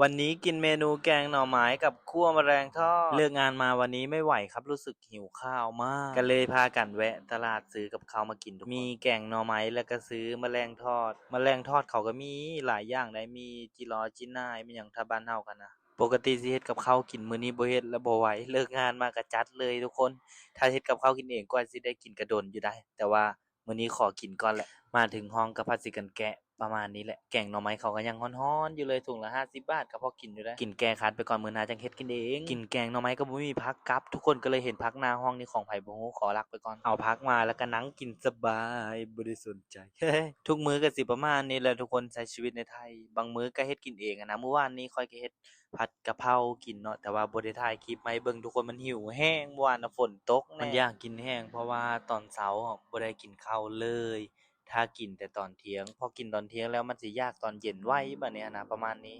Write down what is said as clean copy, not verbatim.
วันนี้กินเมนูแกงหน่อไม้กับคั่วแมลงทอดเลิกงานมาวันนี้ไม่ไหวครับรู้สึกหิวข้าวมากก็เลยพากันแวะตลาดซื้อกับข้าวมากินทุกคนมีแกงหน่อไม้แล้วก็ซื้อแมลงทอดแมลงทอดเขาก็มีหลายอย่างได้มีจิรอจิน่ายมีหยังถ้าบ้านเฮากันนะปกติสิเฮ็ดกับข้าวกินมื้อนี้บ่เฮ็ดแล้วบ่ไหวเลิกงานมาก็จัดเลยทุกคนถ้าเฮ็ดกับข้าวกินเองกว่าสิได้กินก็โดนอยู่ได้แต่ว่ามื้อนี้ขอกินก่อนแหละมาถึงห้องก็พัดสิกันแกะ ประมาณนี้แหละแกงหน่อไม้เขาก็ยังฮ้อนๆอยู่เลยถุงละ50 บาทก็พอกินอยู่ได้กินแกงคัดไปก่อนมื้อหน้าจังเฮ็ดกินเองกินแกงหน่อไม้ก็บ่มีผักกับทุกคนก็เลยเห็นผักหน้าห้องนี่ของไผบ่ฮู้ขอลักไปก่อนเอาผักมาแล้วก็นั่งกินสบายบ่ได้สนใจทุกมื้อก็สิประมาณนี้แหละทุกคนใช้ชีวิตในไทยบางมื้อก็เฮ็ดกินเองอะนะเมื่อวานนี้ข้อยก็เฮ็ดผัดกะเพรากินเนาะแต่ว่าบ่ได้ถ่ายคลิปมาให้เบิ่งทุกคนมันหิวแรงเมื่อวานน่ะฝนตกแน่มันอยากกินแรงเพราะว่าตอนเช้าอะบ่ได้กินข้าวเลย ถ้ากินแต่ตอนเที่ยงพอกินตอนเที่ยงแล้วมันสิยากตอนเย็นไวบัดเนี้ยนะประมาณนี้